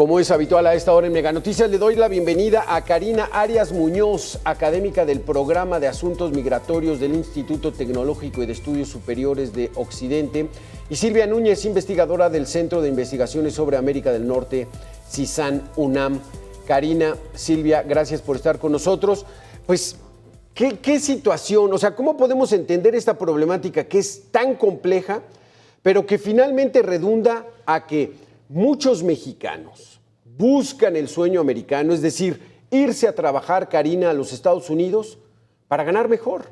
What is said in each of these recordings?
Como es habitual a esta hora en Mega Noticias, le doy la bienvenida a Karina Arias Muñoz, académica del Programa de Asuntos Migratorios del Instituto Tecnológico y de Estudios Superiores de Occidente, y Silvia Núñez, investigadora del Centro de Investigaciones sobre América del Norte, CISAN UNAM. Karina, Silvia, gracias por estar con nosotros. Pues, ¿qué situación? O sea, ¿cómo podemos entender esta problemática que es tan compleja, pero que finalmente redunda a que muchos mexicanos buscan el sueño americano, es decir, irse a trabajar, Karina, a los Estados Unidos para ganar mejor,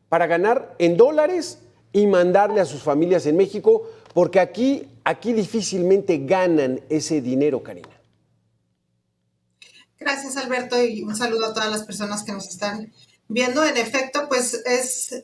para ganar en dólares y mandarle a sus familias en México, porque aquí difícilmente ganan ese dinero, Karina? Gracias, Alberto, y un saludo a todas las personas que nos están viendo. En efecto, pues es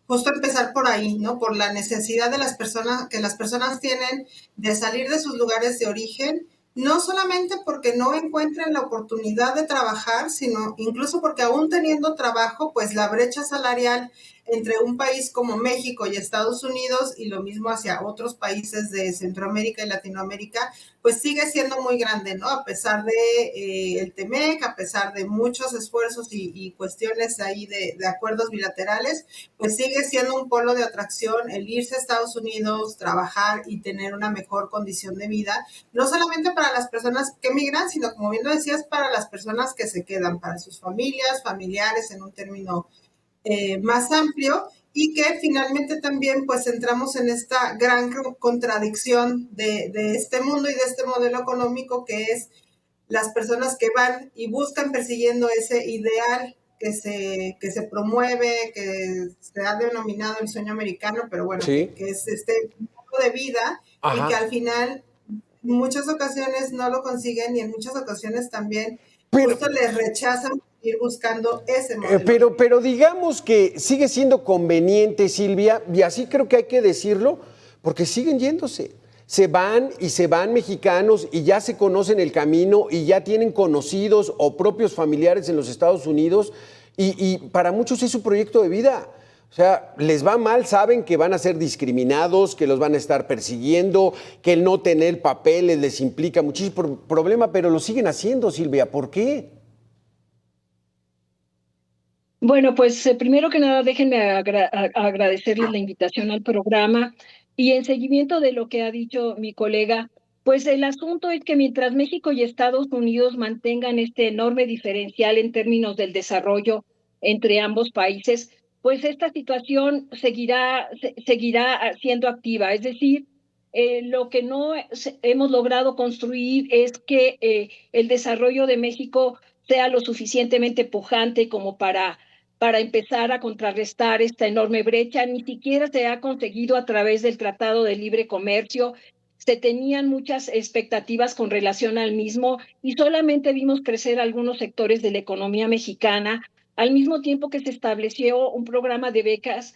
justo empezar por ahí, ¿no? Por la necesidad de las personas, que las personas tienen de salir de sus lugares de origen, no solamente porque no encuentren la oportunidad de trabajar, sino incluso porque aún teniendo trabajo, pues la brecha salarial entre un país como México y Estados Unidos, y lo mismo hacia otros países de Centroamérica y Latinoamérica, pues sigue siendo muy grande, ¿no? A pesar de el TEMEC, a pesar de muchos esfuerzos y cuestiones ahí de acuerdos bilaterales, pues sigue siendo un polo de atracción el irse a Estados Unidos, trabajar y tener una mejor condición de vida, no solamente para las personas que migran, sino, como bien lo decías, para las personas que se quedan, para sus familias, familiares, en un término más amplio, y que finalmente también pues entramos en esta gran contradicción de este mundo y de este modelo económico, que es las personas que van y buscan persiguiendo ese ideal que se promueve, que se ha denominado el sueño americano, pero bueno, ¿Sí? que es este modo de vida. Ajá. Y que al final en muchas ocasiones no lo consiguen, y en muchas ocasiones también justo les rechazan ir buscando ese modelo. Pero digamos que sigue siendo conveniente, Silvia, y así creo que hay que decirlo, porque siguen yéndose. Se van mexicanos y ya se conocen el camino y ya tienen conocidos o propios familiares en los Estados Unidos, y para muchos es su proyecto de vida. O sea, les va mal, saben que van a ser discriminados, que los van a estar persiguiendo, que el no tener papeles les implica muchísimo problema, pero lo siguen haciendo, Silvia. ¿Por qué? Bueno, pues primero que nada, déjenme agradecerles la invitación al programa, y en seguimiento de lo que ha dicho mi colega, pues el asunto es que mientras México y Estados Unidos mantengan este enorme diferencial en términos del desarrollo entre ambos países, pues esta situación seguirá siendo activa. Es decir, lo que no hemos logrado construir es que el desarrollo de México sea lo suficientemente pujante como para empezar a contrarrestar esta enorme brecha. Ni siquiera se ha conseguido a través del Tratado de Libre Comercio. Se tenían muchas expectativas con relación al mismo, y solamente vimos crecer algunos sectores de la economía mexicana, al mismo tiempo que se estableció un programa de becas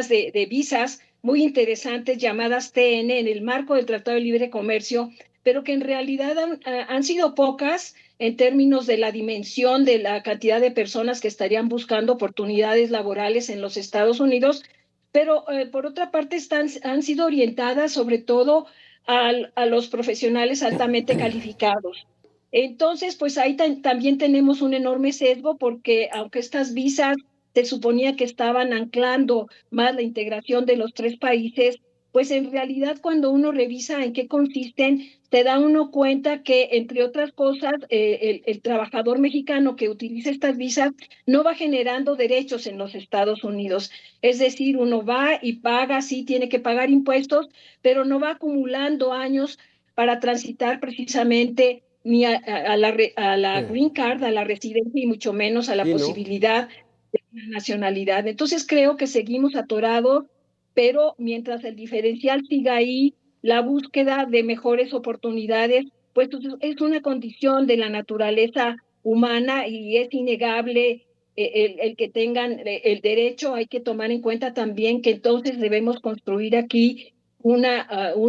de visas muy interesantes llamadas TN en el marco del Tratado de Libre Comercio, pero que en realidad han sido pocas en términos de la dimensión de la cantidad de personas que estarían buscando oportunidades laborales en los Estados Unidos, pero por otra parte han sido orientadas sobre todo a los profesionales altamente calificados. Entonces, pues ahí también tenemos un enorme sesgo, porque aunque estas visas se suponía que estaban anclando más la integración de los tres países, pues en realidad cuando uno revisa en qué consisten, se da uno cuenta que, entre otras cosas, el trabajador mexicano que utiliza estas visas no va generando derechos en los Estados Unidos. Es decir, uno va y paga, sí tiene que pagar impuestos, pero no va acumulando años para transitar precisamente ni a la green card, a la residencia, y mucho menos a la posibilidad de la nacionalidad. Entonces creo que seguimos atorados, pero mientras el diferencial siga ahí, la búsqueda de mejores oportunidades, pues es una condición de la naturaleza humana, y es innegable el que tengan el derecho. Hay que tomar en cuenta también que entonces debemos construir aquí un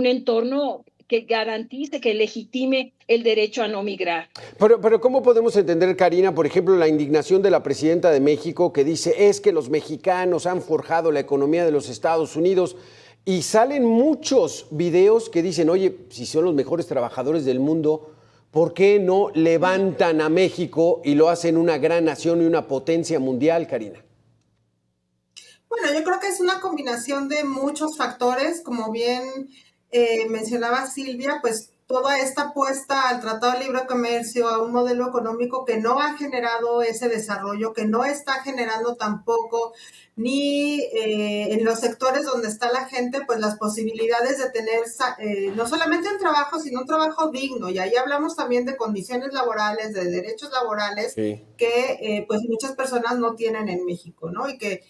entorno que garantice, que legitime el derecho a no migrar. Pero ¿cómo podemos entender, Karina, por ejemplo, la indignación de la presidenta de México, que dice es que los mexicanos han forjado la economía de los Estados Unidos, Y salen muchos videos que dicen, oye, si son los mejores trabajadores del mundo, ¿por qué no levantan a México y lo hacen una gran nación y una potencia mundial, Karina? Bueno, yo creo que es una combinación de muchos factores, como bien mencionaba Silvia, pues toda esta apuesta al Tratado de Libre Comercio, a un modelo económico que no ha generado ese desarrollo, que no está generando tampoco ni en los sectores donde está la gente, pues las posibilidades de tener no solamente un trabajo, sino un trabajo digno. Y ahí hablamos también de condiciones laborales, de derechos laborales Sí. que pues muchas personas no tienen en México, ¿no? Y que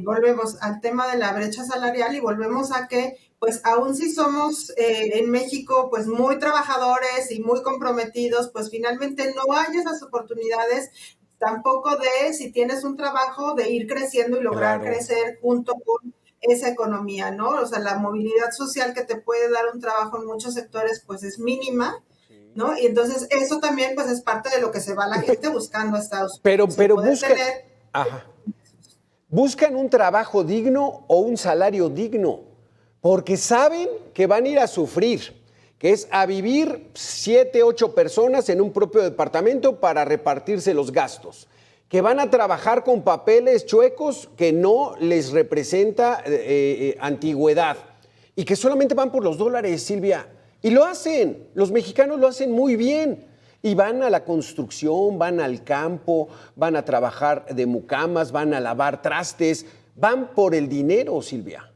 volvemos al tema de la brecha salarial y volvemos a que, pues aún si somos en México, pues muy trabajadores y muy comprometidos, pues finalmente no hay esas oportunidades tampoco de, si tienes un trabajo, de ir creciendo y lograr Claro. crecer junto con esa economía, ¿no? O sea, la movilidad social que te puede dar un trabajo en muchos sectores, pues es mínima, ¿no? Y entonces eso también, pues es parte de lo que se va la gente buscando a Estados Unidos, el Pero poder buscan, tener. ajá, buscan un trabajo digno o un salario digno, porque saben que van a ir a sufrir, que es a vivir 7, 8 personas en un propio departamento para repartirse los gastos, que van a trabajar con papeles chuecos que no les representa antigüedad y que solamente van por los dólares, Silvia. Y lo hacen, los mexicanos lo hacen muy bien. Y van a la construcción, van al campo, van a trabajar de mucamas, van a lavar trastes, van por el dinero, Silvia.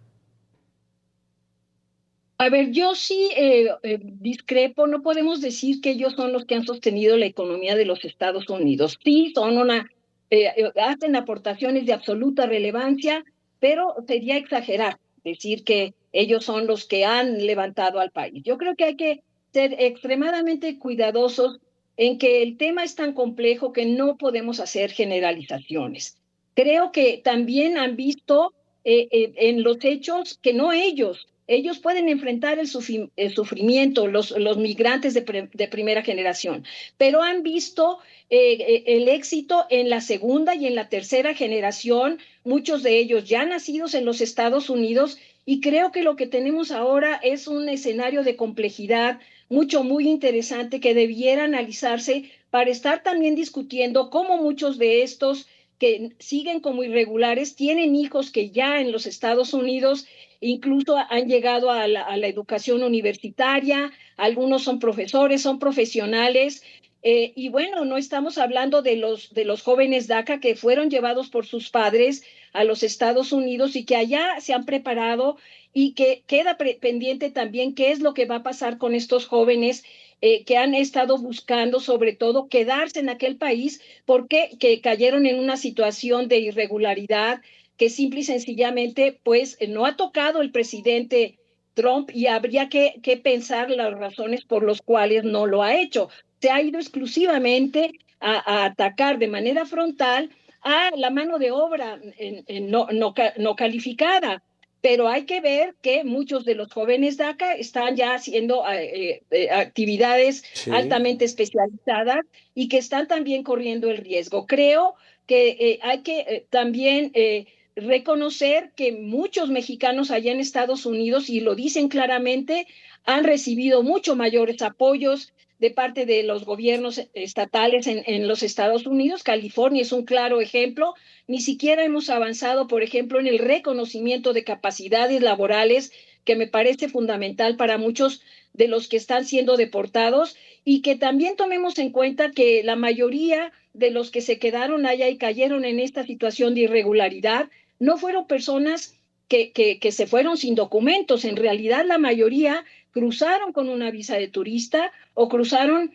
A ver, yo sí discrepo, no podemos decir que ellos son los que han sostenido la economía de los Estados Unidos. Sí, hacen aportaciones de absoluta relevancia, pero sería exagerar decir que ellos son los que han levantado al país. Yo creo que hay que ser extremadamente cuidadosos en que el tema es tan complejo que no podemos hacer generalizaciones. Creo que también han visto en los hechos que no ellos pueden enfrentar el sufrimiento, los migrantes de primera generación, pero han visto el éxito en la segunda y en la tercera generación, muchos de ellos ya nacidos en los Estados Unidos, y creo que lo que tenemos ahora es un escenario de complejidad muy interesante que debiera analizarse para estar también discutiendo cómo muchos de estos que siguen como irregulares tienen hijos que ya en los Estados Unidos incluso han llegado a la educación universitaria, algunos son profesores, son profesionales, y bueno, no estamos hablando de los jóvenes DACA que fueron llevados por sus padres a los Estados Unidos y que allá se han preparado y que queda pendiente también qué es lo que va a pasar con estos jóvenes que han estado buscando sobre todo quedarse en aquel país porque que cayeron en una situación de irregularidad que simple y sencillamente pues no ha tocado el presidente Trump y habría que pensar las razones por las cuales no lo ha hecho. Se ha ido exclusivamente a atacar de manera frontal a la mano de obra no calificada. Pero hay que ver que muchos de los jóvenes DACA están ya haciendo actividades Sí. altamente especializadas y que están también corriendo el riesgo. Creo que hay que también reconocer que muchos mexicanos allá en Estados Unidos, y lo dicen claramente, han recibido mucho mayores apoyos de parte de los gobiernos estatales en los Estados Unidos. California es un claro ejemplo. Ni siquiera hemos avanzado, por ejemplo, en el reconocimiento de capacidades laborales, que me parece fundamental para muchos de los que están siendo deportados, y que también tomemos en cuenta que la mayoría de los que se quedaron allá y cayeron en esta situación de irregularidad no fueron personas que se fueron sin documentos. En realidad, la mayoría cruzaron con una visa de turista o cruzaron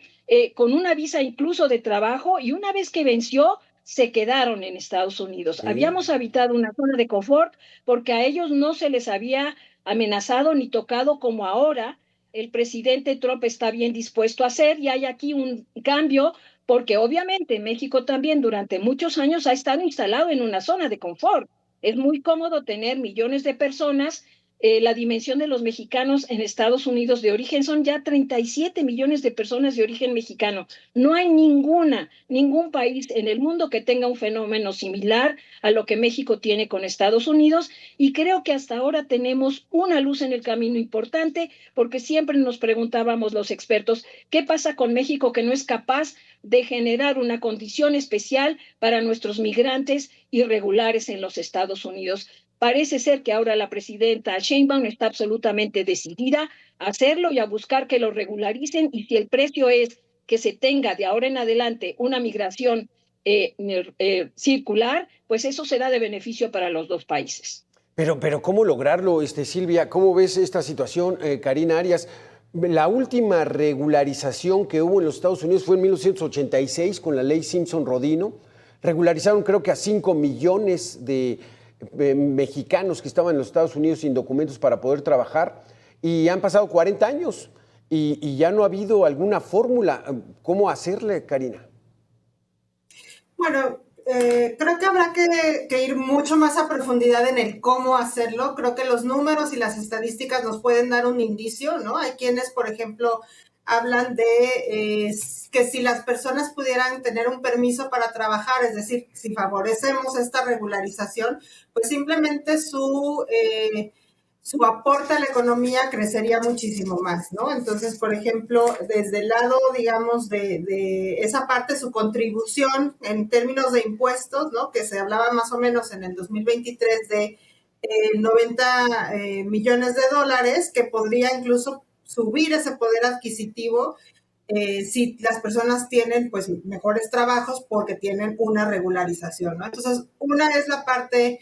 con una visa incluso de trabajo, y una vez que venció, se quedaron en Estados Unidos. Sí. Habíamos habitado una zona de confort porque a ellos no se les había amenazado ni tocado como ahora el presidente Trump está bien dispuesto a hacer, y hay aquí un cambio porque obviamente México también durante muchos años ha estado instalado en una zona de confort. Es muy cómodo tener millones de personas la dimensión de los mexicanos en Estados Unidos de origen. Son ya 37 millones de personas de origen mexicano. No hay ningún país en el mundo que tenga un fenómeno similar a lo que México tiene con Estados Unidos, y creo que hasta ahora tenemos una luz en el camino importante, porque siempre nos preguntábamos los expertos, ¿qué pasa con México que no es capaz de generar una condición especial para nuestros migrantes irregulares en los Estados Unidos? Parece ser que ahora la presidenta Sheinbaum está absolutamente decidida a hacerlo y a buscar que lo regularicen, y si el precio es que se tenga de ahora en adelante una migración circular, pues eso será de beneficio para los dos países. Pero ¿cómo lograrlo, Silvia? ¿Cómo ves esta situación, Karina Arias? La última regularización que hubo en los Estados Unidos fue en 1986 con la ley Simpson-Rodino. Regularizaron creo que a 5 millones de mexicanos que estaban en los Estados Unidos sin documentos para poder trabajar, y han pasado 40 años y ya no ha habido alguna fórmula. ¿Cómo hacerle, Karina? Bueno, creo que habrá que ir mucho más a profundidad en el cómo hacerlo. Creo que los números y las estadísticas nos pueden dar un indicio, ¿no? Hay quienes, por ejemplo, hablan de que si las personas pudieran tener un permiso para trabajar, es decir, si favorecemos esta regularización, pues simplemente su aporte a la economía crecería muchísimo más, ¿no? Entonces, por ejemplo, desde el lado, digamos, de esa parte, su contribución en términos de impuestos, ¿no? Que se hablaba más o menos en el 2023 de 90 millones de dólares, que podría incluso subir ese poder adquisitivo si las personas tienen pues mejores trabajos porque tienen una regularización, ¿no? Entonces, una es la parte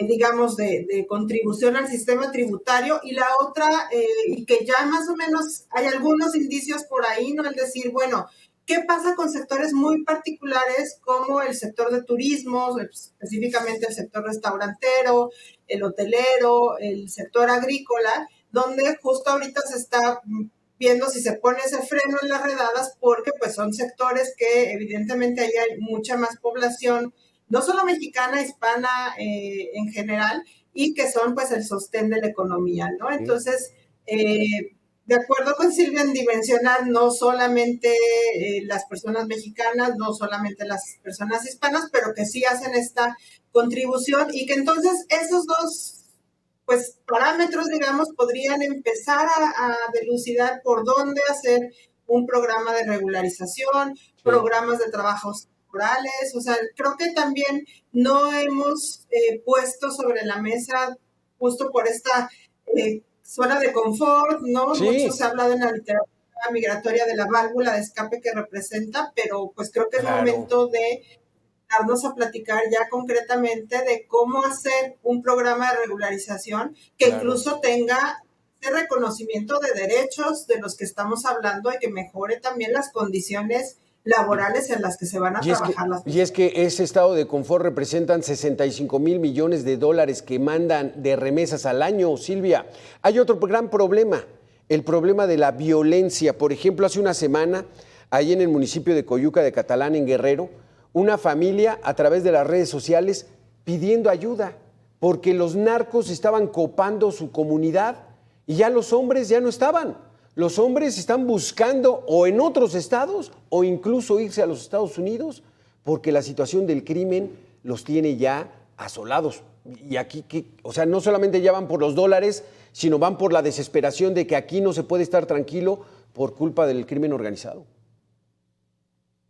digamos, de contribución al sistema tributario, y la otra, y que ya más o menos hay algunos indicios por ahí, ¿no? El decir, bueno, ¿qué pasa con sectores muy particulares como el sector de turismo, específicamente el sector restaurantero, el hotelero, el sector agrícola, donde justo ahorita se está viendo si se pone ese freno en las redadas, porque pues son sectores que evidentemente ahí hay mucha más población, no solo mexicana, hispana en general, y que son pues el sostén de la economía, ¿no? Entonces, de acuerdo con Silvia, en dimensionar no solamente las personas mexicanas, no solamente las personas hispanas, pero que sí hacen esta contribución, y que entonces esos dos pues parámetros, digamos, podrían empezar a dilucidar por dónde hacer un programa de regularización, programas de trabajos temporales. O sea, creo que también no hemos puesto sobre la mesa, justo por esta zona de confort, ¿no? Sí. Mucho se ha hablado en la literatura migratoria de la válvula de escape que representa, pero pues creo que es momento de darnos a platicar ya concretamente de cómo hacer un programa de regularización que incluso tenga ese reconocimiento de derechos de los que estamos hablando, y que mejore también las condiciones laborales en las que se van a trabajar las personas. Y es que ese estado de confort representan 65 mil millones de dólares que mandan de remesas al año, Silvia. Hay otro gran problema, el problema de la violencia. Por ejemplo, hace una semana, ahí en el municipio de Coyuca de Catalán, en Guerrero, una familia a través de las redes sociales pidiendo ayuda porque los narcos estaban copando su comunidad y ya los hombres ya no estaban. Los hombres están buscando o en otros estados o incluso irse a los Estados Unidos porque la situación del crimen los tiene ya asolados. Y aquí, o sea, no solamente ya van por los dólares, sino van por la desesperación de que aquí no se puede estar tranquilo por culpa del crimen organizado.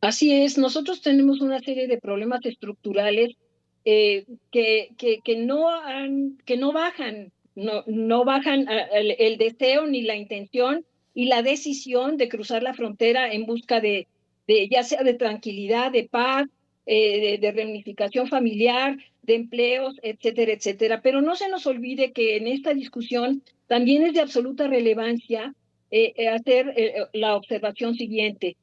Así es, nosotros tenemos una serie de problemas estructurales que no bajan, no bajan el deseo ni la intención y la decisión de cruzar la frontera en busca de ya sea de tranquilidad, de paz, de reunificación familiar, de empleos, etcétera, etcétera. Pero no se nos olvide que en esta discusión también es de absoluta relevancia hacer la observación siguiente.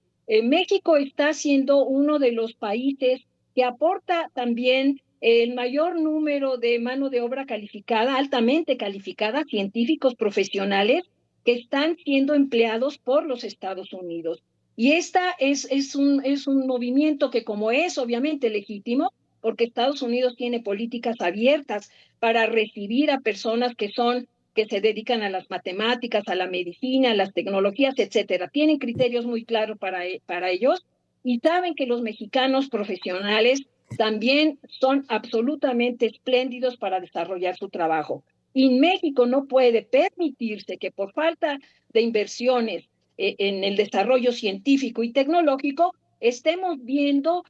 México está siendo uno de los países que aporta también el mayor número de mano de obra calificada, altamente calificada, científicos profesionales que están siendo empleados por los Estados Unidos. Y esta es un movimiento que, como es obviamente legítimo, porque Estados Unidos tiene políticas abiertas para recibir a personas que son que se dedican a las matemáticas, a la medicina, a las tecnologías, etcétera. Tienen criterios muy claros para ellos y saben que los mexicanos profesionales también son absolutamente espléndidos para desarrollar su trabajo. Y México no puede permitirse que por falta de inversiones en el desarrollo científico y tecnológico estemos viendo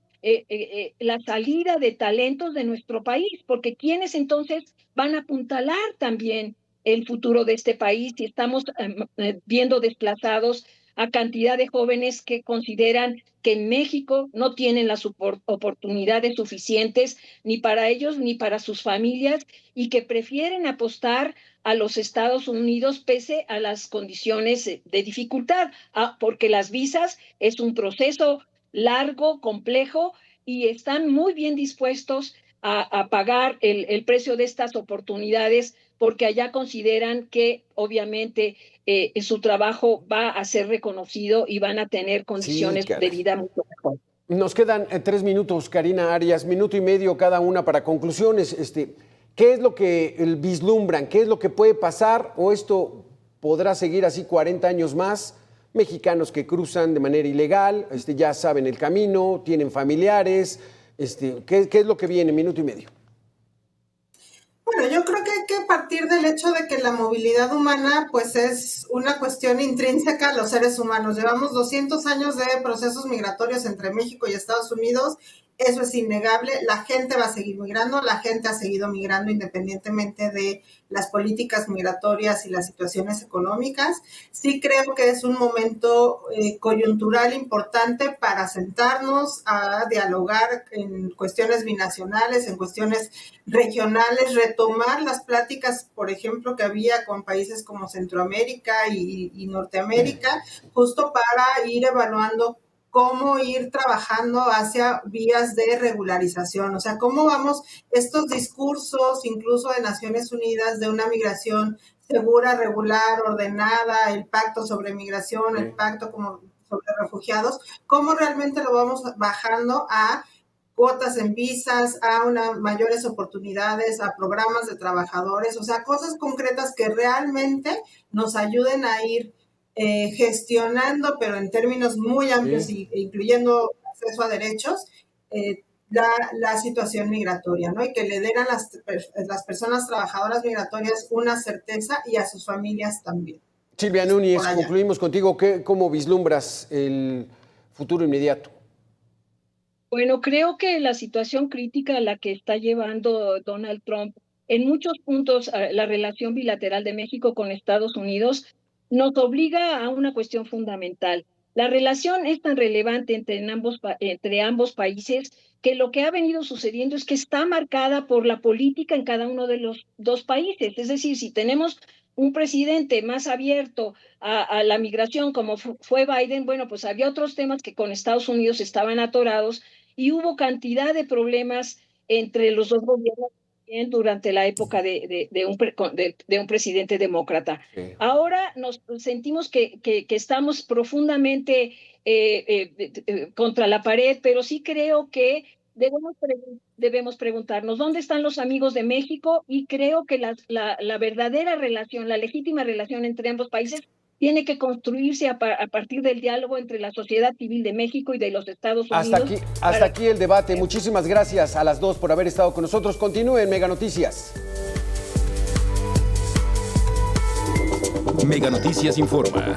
la salida de talentos de nuestro país, porque quienes entonces van a apuntalar también el futuro de este país y estamos viendo desplazados a cantidad de jóvenes que consideran que en México no tienen las oportunidades suficientes ni para ellos ni para sus familias y que prefieren apostar a los Estados Unidos pese a las condiciones de dificultad, porque las visas es un proceso largo, complejo y están muy bien dispuestos a pagar el precio de estas oportunidades porque allá consideran que obviamente su trabajo va a ser reconocido y van a tener condiciones de vida mucho mejor. Nos quedan 3 minutos, Karina Arias, minuto y medio cada una para conclusiones. ¿Qué es lo que vislumbran? ¿Qué es lo que puede pasar? ¿O esto podrá seguir así 40 años más? Mexicanos que cruzan de manera ilegal, ya saben el camino, tienen familiares. ¿Qué es lo que viene? Minuto y medio. Bueno, yo creo que hay que partir del hecho de que la movilidad humana pues es una cuestión intrínseca a los seres humanos. Llevamos 200 años de procesos migratorios entre México y Estados Unidos. Eso es innegable. La gente va a seguir migrando, la gente ha seguido migrando independientemente de las políticas migratorias y las situaciones económicas. Sí creo que es un momento coyuntural importante para sentarnos a dialogar en cuestiones binacionales, en cuestiones regionales, retomar las pláticas, por ejemplo, que había con países como Centroamérica y Norteamérica, justo para ir evaluando cómo ir trabajando hacia vías de regularización, o sea, cómo vamos estos discursos, incluso de Naciones Unidas, de una migración segura, regular, ordenada, el pacto sobre migración, el pacto como sobre refugiados, cómo realmente lo vamos bajando a cuotas en visas, a mayores oportunidades, a programas de trabajadores, o sea, cosas concretas que realmente nos ayuden a ir gestionando, pero en términos muy amplios, sí, incluyendo acceso a derechos, la situación migratoria, ¿no? Y que le den a las personas trabajadoras migratorias una certeza y a sus familias también. Silvia Núñez, concluimos contigo. ¿Cómo vislumbras el futuro inmediato? Bueno, creo que la situación crítica a la que está llevando Donald Trump en muchos puntos la relación bilateral de México con Estados Unidos nos obliga a una cuestión fundamental. La relación es tan relevante entre ambos países que lo que ha venido sucediendo es que está marcada por la política en cada uno de los dos países. Es decir, si tenemos un presidente más abierto a la migración como fue Biden, bueno, pues había otros temas que con Estados Unidos estaban atorados y hubo cantidad de problemas entre los dos gobiernos durante la época de un presidente demócrata. Sí. Ahora nos sentimos que estamos profundamente contra la pared, pero sí creo que debemos preguntarnos dónde están los amigos de México y creo que la verdadera relación, la legítima relación entre ambos países tiene que construirse a partir del diálogo entre la sociedad civil de México y de los Estados Unidos. Hasta aquí el debate. Muchísimas gracias a las dos por haber estado con nosotros. Continúen Mega Noticias. Mega Noticias informa.